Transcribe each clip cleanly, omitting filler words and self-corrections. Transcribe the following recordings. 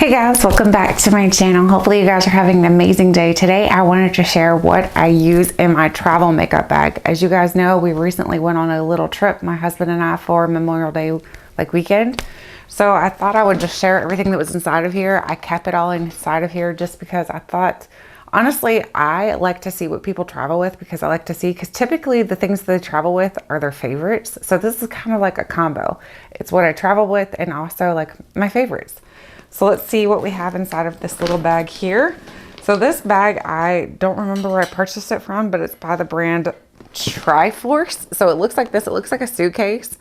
Hey guys, welcome back to my channel. Hopefully you guys are having an amazing day. Today I wanted to share what I use in my travel makeup bag. As you guys know, we recently went on a little trip, my husband and I, for Memorial Day weekend. So I thought I would just share everything that was inside of here. I kept it all inside of here just because I thought, honestly, I like to see what people travel with because I like to see, because typically the things that they travel with are their favorites. So this is kind of like a combo. It's what I travel with and also like my favorites. So let's see what we have inside of this little bag here. So this bag, I don't remember where I purchased it from, but it's by the brand Triforce. So it looks like this. It looks like a suitcase,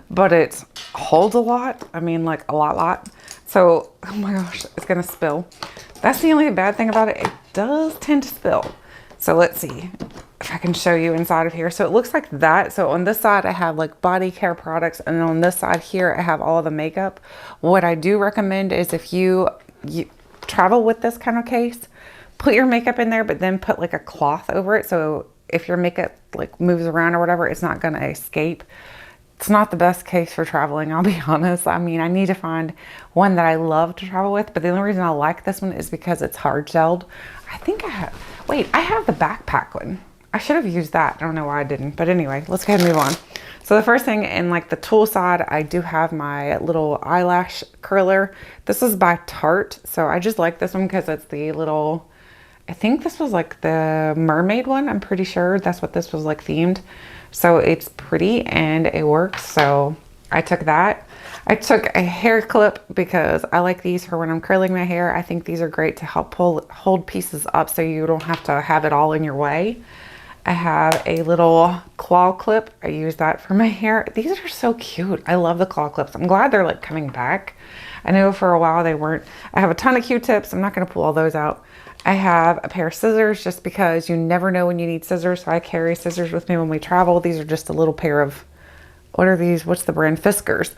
but it holds a lot. I mean, like a lot. So, oh my gosh, it's gonna spill. That's the only bad thing about it. It does tend to spill. So let's see if I can show you inside of here. So it looks like that. So on this side, I have like body care products. And then on this side here, I have all of the makeup. What I do recommend is if you travel with this kind of case, put your makeup in there, but then put like a cloth over it. So if your makeup like moves around or whatever, it's not gonna escape. It's not the best case for traveling, I'll be honest. I mean, I need to find one that I love to travel with, but the only reason I like this one is because it's hard shelled. I think I have, wait, I have the backpack one. I should have used that. I don't know why I didn't, but anyway, let's go ahead and move on. So the first thing in like the tool side, I do have my little eyelash curler. This is by Tarte. So I just like this one because it's the little, I think this was like the mermaid one. I'm pretty sure that's what this was like themed. So it's pretty and it works. So I took that. I took a hair clip because I like these for when I'm curling my hair. I think these are great to help hold pieces up so you don't have to have it all in your way. I have a little claw clip. I use that for my hair. These are so cute. I love the claw clips. I'm glad they're like coming back. I know for a while they weren't. I have a ton of Q-tips. I'm not going to pull all those out. I have a pair of scissors just because you never know when you need scissors. So I carry scissors with me when we travel. These are just a little pair of, what are these? What's the brand? Fiskars.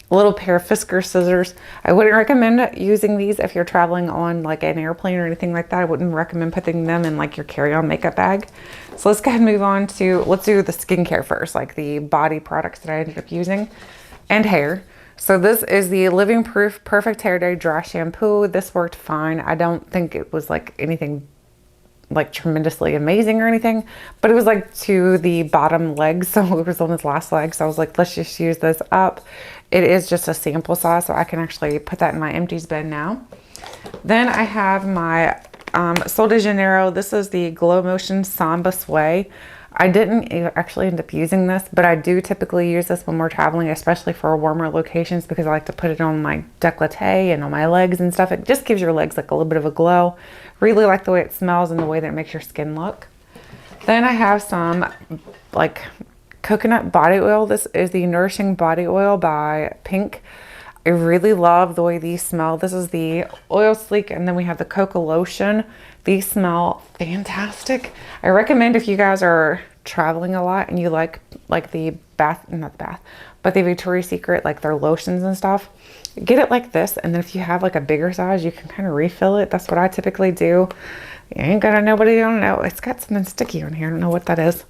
A little pair of Fiskars scissors. I wouldn't recommend using these if you're traveling on like an airplane or anything like that. I wouldn't recommend putting them in like your carry-on makeup bag. So let's go ahead and move on to, let's do the skincare first, like the body products that I ended up using and hair. So this is the Living Proof Perfect Hair Day Dry Shampoo. This worked fine. I don't think it was like anything like tremendously amazing or anything, but it was like to the bottom legs. So it was on his last leg. So I was like, let's just use this up. It is just a sample size, so I can actually put that in my empties bin now. Then I have my Sol de Janeiro. This is the Glow Motion Samba Sway. I didn't actually end up using this, but I do typically use this when we're traveling, especially for warmer locations, because I like to put it on my décolleté and on my legs and stuff. It just gives your legs like a little bit of a glow. Really like the way it smells and the way that it makes your skin look. Then I have some like coconut body oil. This is the Nourishing Body Oil by Pink. I really love the way these smell. This is the Oil Sleek, and then we have the Cocoa Lotion. These smell fantastic. I recommend if you guys are traveling a lot and you like the but the Victoria's Secret, like their lotions and stuff, get it like this. And then if you have like a bigger size, you can kind of refill it. That's what I typically do. You ain't gonna, nobody don't know. It's got something sticky on here. I don't know what that is.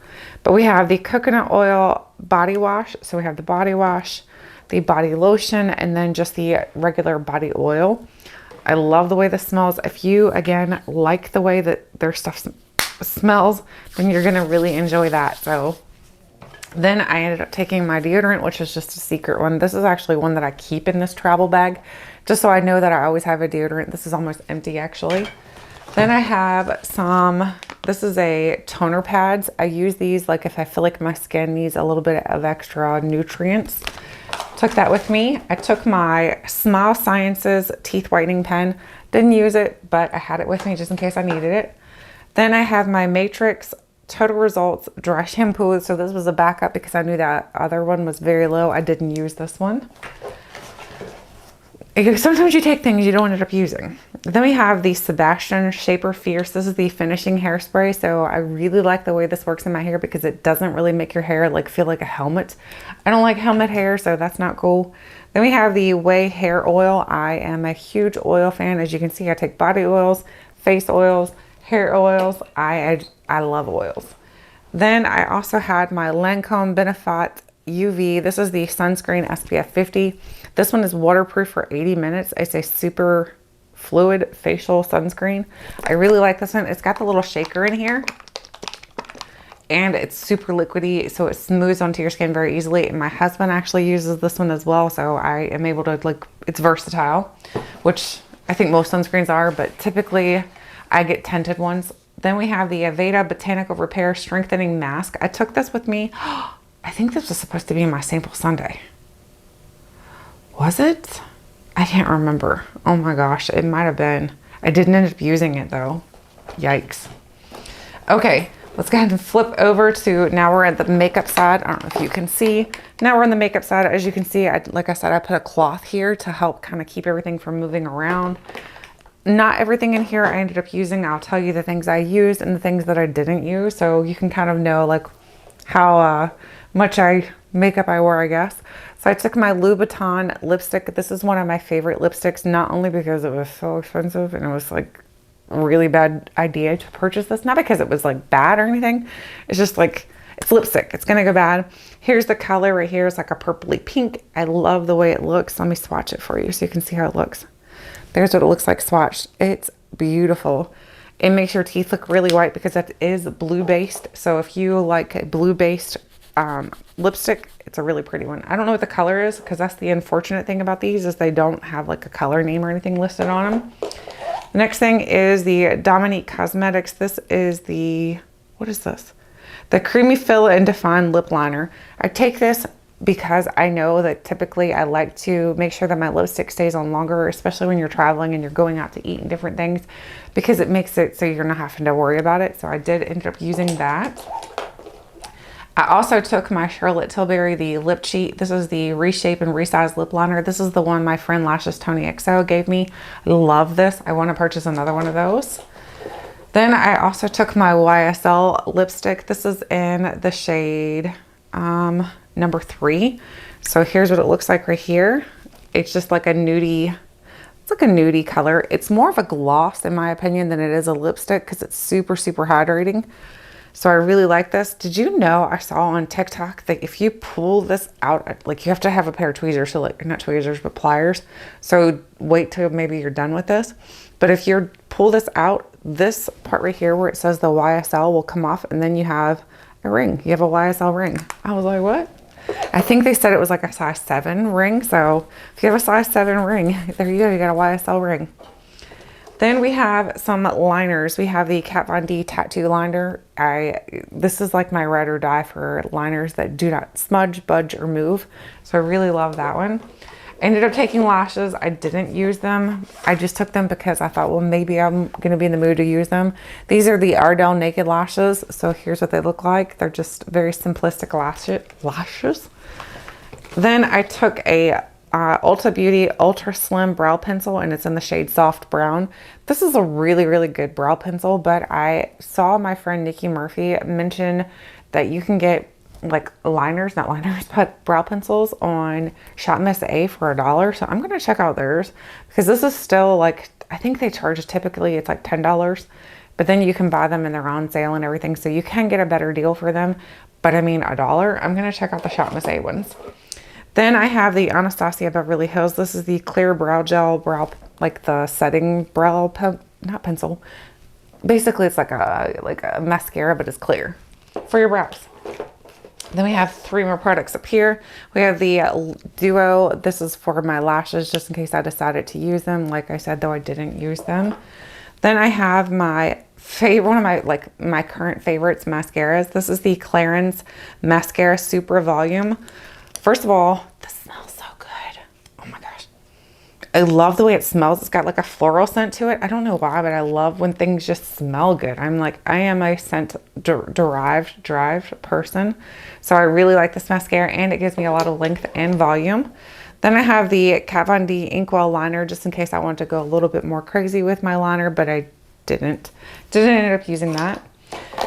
But we have the coconut oil body wash. So we have the body wash, the body lotion, and then just the regular body oil. I love the way this smells. If you, again, like the way that their stuff smells, then you're gonna really enjoy that. So then I ended up taking my deodorant, which is just a secret one. This is actually one that I keep in this travel bag, just so I know that I always have a deodorant. This is almost empty actually. Then I have some, this is a toner pads. I use these like if I feel like my skin needs a little bit of extra nutrients. Took that with me. I took my Smile Sciences teeth whitening pen. Didn't use it, but I had it with me just in case I needed it. Then I have my Matrix Total Results dry shampoo. So this was a backup because I knew that other one was very low. I didn't use this one. Sometimes you take things you don't end up using. Then we have the Sebastian Shaper Fierce. This is the finishing hairspray. So I really like the way this works in my hair because it doesn't really make your hair like feel like a helmet. I don't like helmet hair, so that's not cool. Then we have the Way Hair Oil. I am a huge oil fan. As you can see, I take body oils, face oils, hair oils. I love oils. Then I also had my Lancome Benefit UV. This is the sunscreen SPF 50. This one is waterproof for 80 minutes. It's a super Fluid Facial Sunscreen. I really like this one. It's got the little shaker in here. And it's super liquidy, so it smooths onto your skin very easily. And my husband actually uses this one as well, so I am able to, like, it's versatile, which I think most sunscreens are, but typically I get tinted ones. Then we have the Aveda Botanical Repair Strengthening Mask. I took this with me. I think this was supposed to be in my sample Sunday. Was it? I can't remember. Oh my gosh, it might have been. I didn't end up using it though. Yikes. Okay. Let's go ahead and flip over to, now we're at the makeup side. I don't know if you can see. Now we're on the makeup side. As you can see, like I said, I put a cloth here to help kind of keep everything from moving around. Not everything in here I ended up using. I'll tell you the things I used and the things that I didn't use, so you can kind of know like how much makeup I wore, I guess. So I took my Louboutin lipstick. This is one of my favorite lipsticks, not only because it was so expensive and it was like a really bad idea to purchase this, not because it was like bad or anything. It's just like, it's lipstick, it's gonna go bad. Here's the color right here. It's like a purpley pink. I love the way it looks. Let me swatch it for you so you can see how it looks. There's what it looks like swatched. It's beautiful. It makes your teeth look really white because that is blue based. So if you like a blue based lipstick, it's a really pretty one. I don't know what the color is because that's the unfortunate thing about these is they don't have like a color name or anything listed on them. The next thing is the Dominique Cosmetics. This is the, what is this? The Creamy Fill and Define Lip Liner. I take this because I know that typically I like to make sure that my lipstick stays on longer, especially when you're traveling and you're going out to eat and different things, because it makes it so you're not having to worry about it. So I did end up using that. I also took my Charlotte Tilbury, the lip cheat. This is the Reshape and Resize lip liner. This is the one my friend Lashes Tony XO gave me. I love this. I want to purchase another one of those. Then I also took my YSL lipstick. This is in the shade number 3. So here's what it looks like right here. It's just like a nudie, it's like a nudie color. It's more of a gloss in my opinion than it is a lipstick because it's super, super hydrating. So I really like this. Did you know I saw on TikTok that if you pull this out, like you have to have a pair of tweezers, so like not tweezers, but pliers. So wait till maybe you're done with this. But if you pull this out, this part right here where it says the YSL will come off and then you have a ring. You have a YSL ring. I was like, what? I think they said it was like a size 7 ring. So if you have a size 7 ring, there you go. You got a YSL ring. Then we have some liners. We have the Kat Von D Tattoo Liner. This is like my ride or die for liners that do not smudge, budge, or move. So I really love that one. I ended up taking lashes. I didn't use them. I just took them because I thought, well, maybe I'm going to be in the mood to use them. These are the Ardell Naked Lashes. So here's what they look like. They're just very simplistic lashes. Then I took a Ulta Beauty Ultra Slim Brow Pencil, and it's in the shade Soft Brown. This is a really, really good brow pencil, but I saw my friend Nikki Murphy mention that you can get like liners, not liners, but brow pencils on Shop Miss A for $1. So I'm going to check out theirs because this is still like, I think they charge typically it's like $10, but then you can buy them and they're on sale and everything. So you can get a better deal for them. But I mean, $1, I'm going to check out the Shop Miss A ones. Then I have the Anastasia Beverly Hills. This is the clear brow gel, like the setting brow, not pencil. Basically, it's like a mascara, but it's clear for your brows. Then we have 3 more products up here. We have the Duo. This is for my lashes, just in case I decided to use them. Like I said, though, I didn't use them. Then I have my favorite, one of my current favorites, mascaras. This is the Clarins Mascara Super Volume. First of all, this smells so good. Oh my gosh. I love the way it smells. It's got like a floral scent to it. I don't know why, but I love when things just smell good. I am a scent derived person. So I really like this mascara and it gives me a lot of length and volume. Then I have the Kat Von D Inkwell Liner, just in case I want to go a little bit more crazy with my liner, but I didn't end up using that.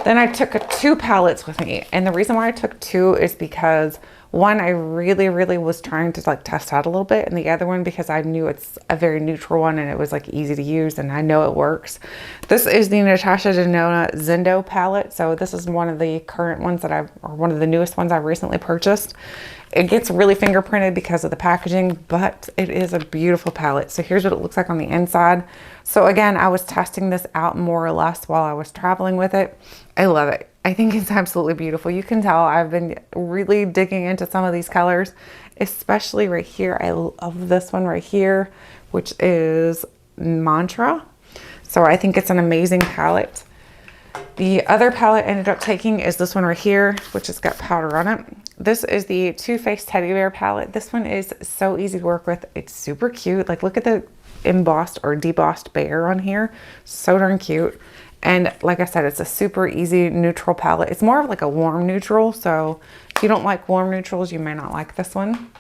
Then I took 2 palettes with me. And the reason why I took 2 is because One I really was trying to like test out a little bit, and the other one because I knew it's a very neutral one and it was like easy to use and I know it works. This is the Natasha Denona Zendo palette. So this is one of the current ones that or one of the newest ones I've recently purchased. It gets really fingerprinted because of the packaging, but it is a beautiful palette. So here's what it looks like on the inside. So again, I was testing this out more or less while I was traveling with it. I love it. I think it's absolutely beautiful. You can tell I've been really digging into some of these colors, especially right here. I love this one right here, which is Mantra. So I think it's an amazing palette. The other palette I ended up taking is this one right here, which has got powder on it. This is the Too Faced Teddy Bear palette. This one is so easy to work with. It's super cute. Like, look at the embossed or debossed bear on here. So darn cute. And like I said, it's a super easy neutral palette. It's more of like a warm neutral. So if you don't like warm neutrals, you may not like this one.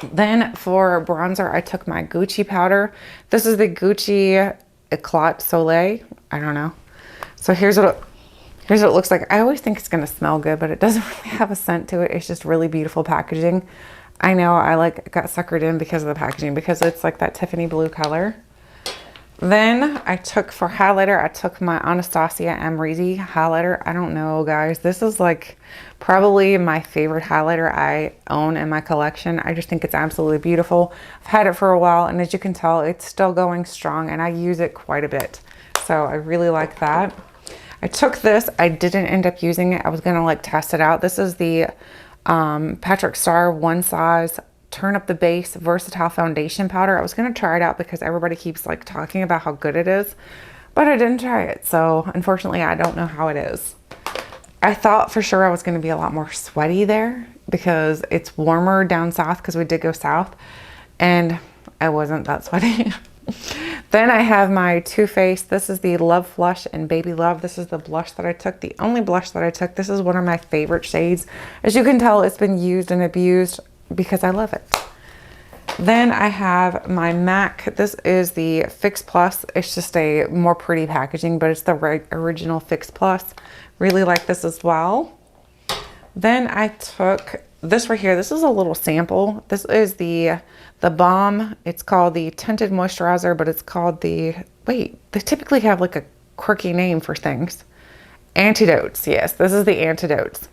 Then for bronzer, I took my Gucci powder. This is the Gucci Eclat Soleil. I don't know. So here's what it looks like. I always think it's going to smell good, but it doesn't really have a scent to it. It's just really beautiful packaging. I know I like got suckered in because of the packaging, because it's like that Tiffany blue color. Then I took for highlighter, I took my Anastasia Amrezy highlighter. I don't know, guys. This is like probably my favorite highlighter I own in my collection. I just think it's absolutely beautiful. I've had it for a while, and as you can tell, it's still going strong, and I use it quite a bit. So I really like that. I took this. I didn't end up using it. I was going to like test it out. This is the Patrick Star One Size Turn Up the Base Versatile Foundation Powder. I was going to try it out because everybody keeps like talking about how good it is, but I didn't try it. So unfortunately, I don't know how it is. I thought for sure I was going to be a lot more sweaty there because it's warmer down south, because we did go south, and I wasn't that sweaty. Then I have my Too Faced. This is the Love Flush and Baby Love. This is the blush that I took, the only blush that I took. This is one of my favorite shades. As you can tell, it's been used and abused because I love it. Then I have my MAC. This is the Fix Plus. It's just a more pretty packaging, but it's the original Fix Plus. Really like this as well. Then I took this right here. This is a little sample. This is the Balm. It's called the Tinted Moisturizer, but it's called the, wait, they typically have like a quirky name for things. Antidotes. Yes, this is the Antidotes.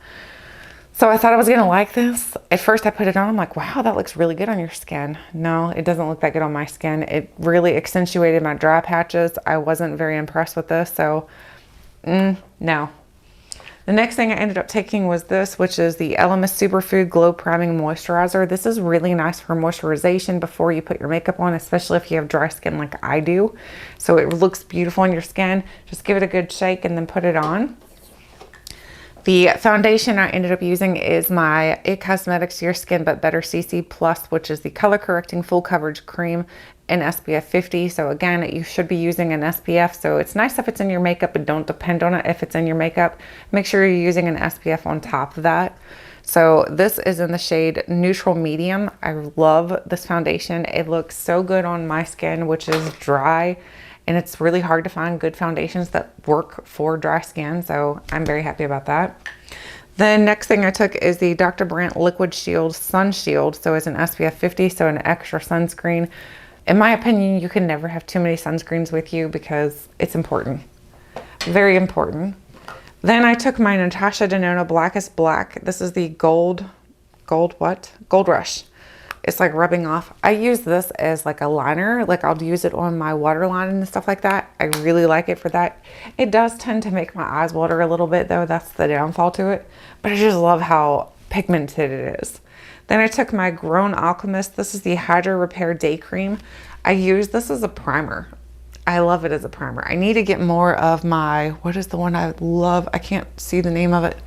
So I thought I was going to like this. At first I put it on. I'm like, wow, that looks really good on your skin. No, it doesn't look that good on my skin. It really accentuated my dry patches. I wasn't very impressed with this. So no. The next thing I ended up taking was this, which is the Elemis Superfood Glow Priming Moisturizer. This is really nice for moisturization before you put your makeup on, especially if you have dry skin like I do. So it looks beautiful on your skin. Just give it a good shake and then put it on. The foundation I ended up using is my IT Cosmetics Your Skin But Better CC Plus, which is the color correcting full coverage cream in SPF 50. So again, you should be using an SPF. So it's nice if it's in your makeup, but don't depend on it if it's in your makeup. Make sure you're using an SPF on top of that. So this is in the shade Neutral Medium. I love this foundation. It looks so good on my skin, which is dry. And it's really hard to find good foundations that work for dry skin. So I'm very happy about that. The next thing I took is the Dr. Brandt Liquid Shield Sun Shield. So it's an SPF 50, so an extra sunscreen. In my opinion, you can never have too many sunscreens with you because it's important. Very important. Then I took my Natasha Denona Blackest Black. This is the Gold Rush. It's like rubbing off. I use this as like a liner. Like I'll use it on my waterline and stuff like that. I really like it for that. It does tend to make my eyes water a little bit though. That's the downfall to it. But I just love how pigmented it is. Then I took my Grown Alchemist. This is the Hydro Repair Day Cream. I use this as a primer. I love it as a primer. I need to get more of my, what is the one I love? I can't see the name of it.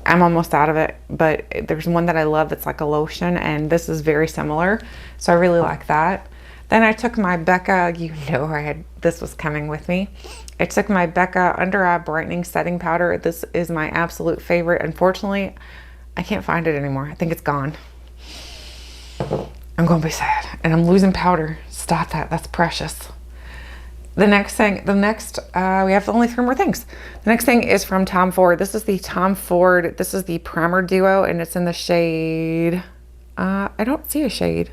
I'm almost out of it, but there's one that I love that's like a lotion, and this is very similar. So I really like that. Then I took my Becca, you know this was coming with me. I took my Becca Under Eye Brightening Setting Powder. This is my absolute favorite. Unfortunately, I can't find it anymore. I think it's gone. I'm going to be sad, and I'm losing powder. Stop that. That's precious. The next thing, we have only 3 more things. The next thing is from Tom Ford. This is the Tom Ford, this is the Primer Duo, and it's in the shade, I don't see a shade.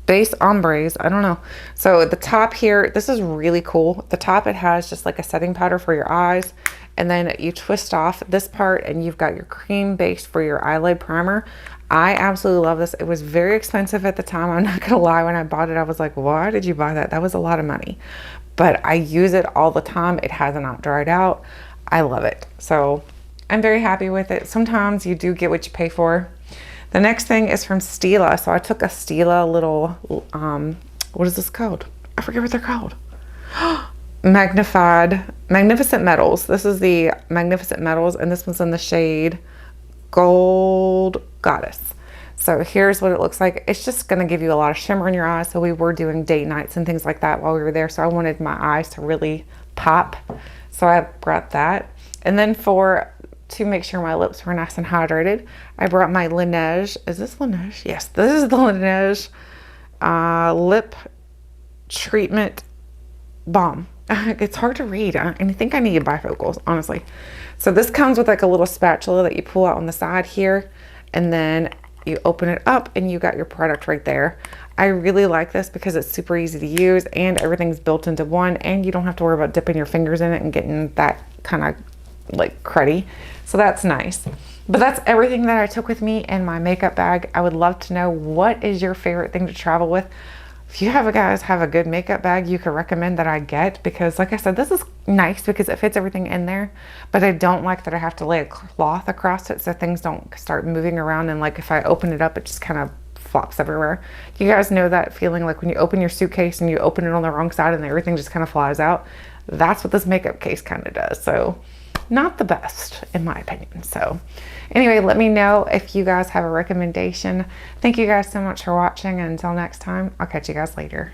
Base Ombres, I don't know. So the top here, this is really cool. The top, it has just like a setting powder for your eyes, and then you twist off this part and you've got your cream base for your eyelid primer. I absolutely love this. It was very expensive at the time. I'm not gonna lie, when I bought it, I was like, why did you buy that? That was a lot of money. But I use it all the time. It has not dried out. I love it. So I'm very happy with it. Sometimes you do get what you pay for. The next thing is from Stila. So I took a Stila little, what is this called? I forget what they're called. Magnificent Metals. This is the Magnificent Metals, and this one's in the shade Gold Goddess. So here's what it looks like. It's just gonna give you a lot of shimmer in your eyes. So we were doing date nights and things like that while we were there. So I wanted my eyes to really pop. So I brought that. And then to make sure my lips were nice and hydrated, I brought my Laneige. Is this Laneige? Yes, this is the Laneige lip treatment balm. It's hard to read. I think I need bifocals, honestly. So this comes with like a little spatula that you pull out on the side here, and then you open it up and you got your product right there. I really like this because it's super easy to use and everything's built into one, and you don't have to worry about dipping your fingers in it and getting that kind of like cruddy. So that's nice. But that's everything that I took with me in my makeup bag. I would love to know, what is your favorite thing to travel with? If you guys have a good makeup bag you could recommend that I get, because like I said, this is nice because it fits everything in there, but I don't like that I have to lay a cloth across it so things don't start moving around, and like if I open it up, it just kind of flops everywhere. You guys know that feeling, like when you open your suitcase and you open it on the wrong side and everything just kind of flies out? That's what this makeup case kind of does. So not the best in my opinion. So anyway, let me know if you guys have a recommendation. Thank you guys so much for watching, and until next time, I'll catch you guys later.